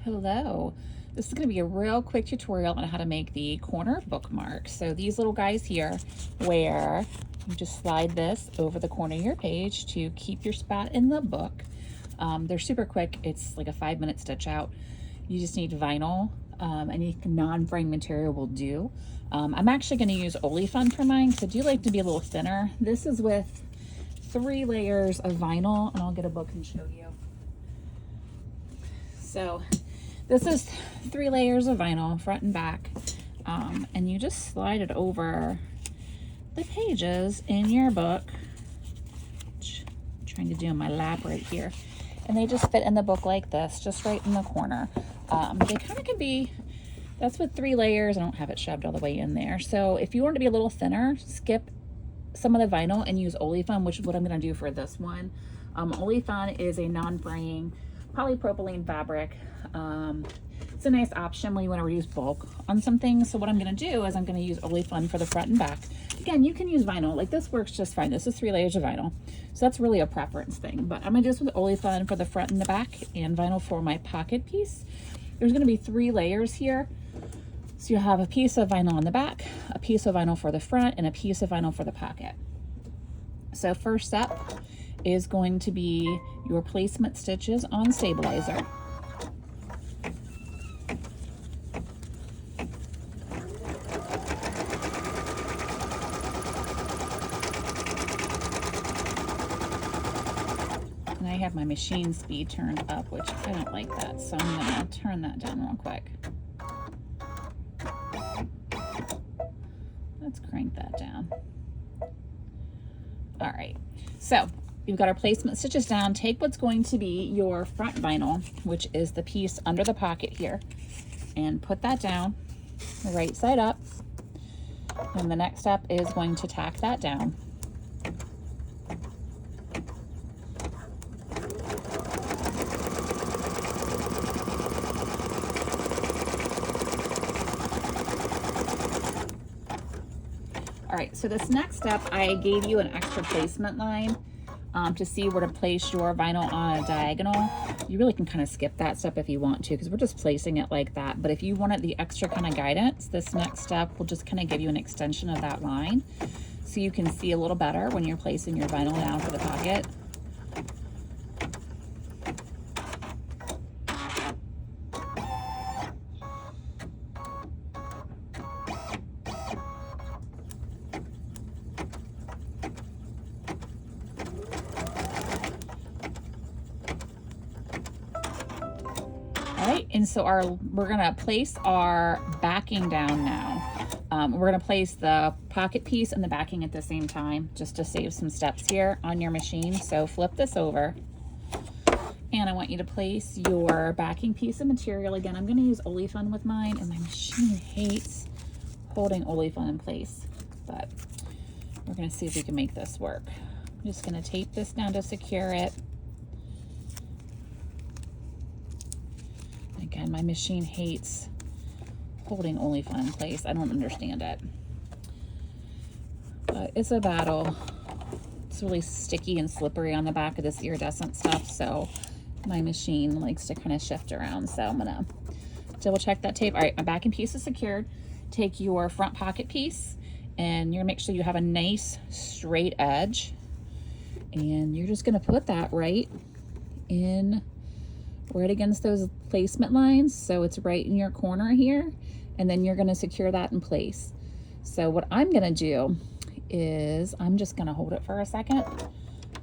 Hello. This is going to be a real quick tutorial on how to make the corner bookmark. So these little guys here, where you just slide this over the corner of your page to keep your spot in the book. They're super quick. It's like a 5-minute stitch out. You just need vinyl. Any non-fraying material will do. I'm actually going to use Olefun for mine because I do like to be a little thinner. This is with 3 layers of vinyl, and I'll get a book and show you. So this is 3 layers of vinyl, front and back, and you just slide it over the pages in your book, which I'm trying to do in my lap right here, and they just fit in the book like this, just right in the corner. They kind of can be, that's with 3 layers. I don't have it shoved all the way in there. So if you want to be a little thinner, skip some of the vinyl and use Olefun, which is what I'm going to do for this one. Olefun is a non-fraying polypropylene fabric. It's a nice option when you want to reduce bulk on some things. So what I'm going to do is I'm going to use Olefun for the front and back. Again, you can use vinyl. Like this works just fine. This is 3 layers of vinyl. So that's really a preference thing. But I'm going to do this with Olefun for the front and the back and vinyl for my pocket piece. There's going to be 3 layers here. So you have a piece of vinyl on the back, a piece of vinyl for the front, and a piece of vinyl for the pocket. So first step is going to be your placement stitches on stabilizer. And I have my machine speed turned up, which I don't like that, so I'm going to turn that down real quick. Let's crank that down. All right, so you've got our placement stitches down. Take what's going to be your front vinyl, which is the piece under the pocket here, and put that down right side up. And the next step is going to tack that down. All right, so this next step, I gave you an extra placement line to see where to place your vinyl on a diagonal. You really can kind of skip that step if you want to, because we're just placing it like that. But if you wanted the extra kind of guidance, this next step will just kind of give you an extension of that line so you can see a little better when you're placing your vinyl down for the pocket. All right, and so we're gonna place our backing down now. We're gonna place the pocket piece and the backing at the same time, just to save some steps here on your machine. So flip this over, and I want you to place your backing piece of material. Again, I'm gonna use Olefun with mine, and my machine hates holding Olefun in place, but we're gonna see if we can make this work. I'm just gonna tape this down to secure it. Again, my machine hates holding Olefun in place. I don't understand it. But it's a battle. It's really sticky and slippery on the back of this iridescent stuff, so my machine likes to kind of shift around. So I'm gonna double check that tape. All right, my backing piece is secured. Take your front pocket piece, and you're gonna make sure you have a nice straight edge. And you're just gonna put that right against those placement lines, so it's right in your corner here, and then you're going to secure that in place. So what I'm going to do is I'm just going to hold it for a second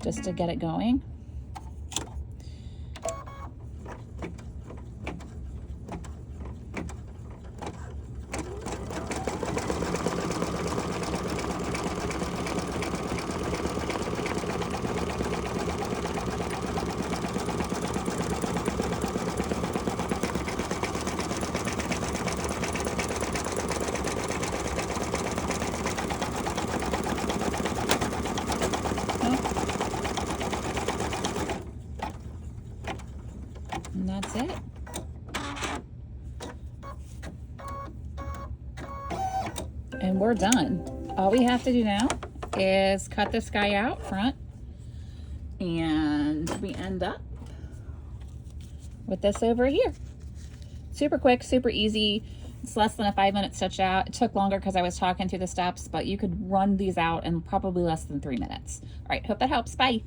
just to get it going. And that's it. And we're done. All we have to do now is cut this guy out front, and we end up with this over here. Super quick, super easy. It's less than a 5-minute stitch out. It took longer because I was talking through the steps, but you could run these out in probably less than 3 minutes. All right, hope that helps. Bye.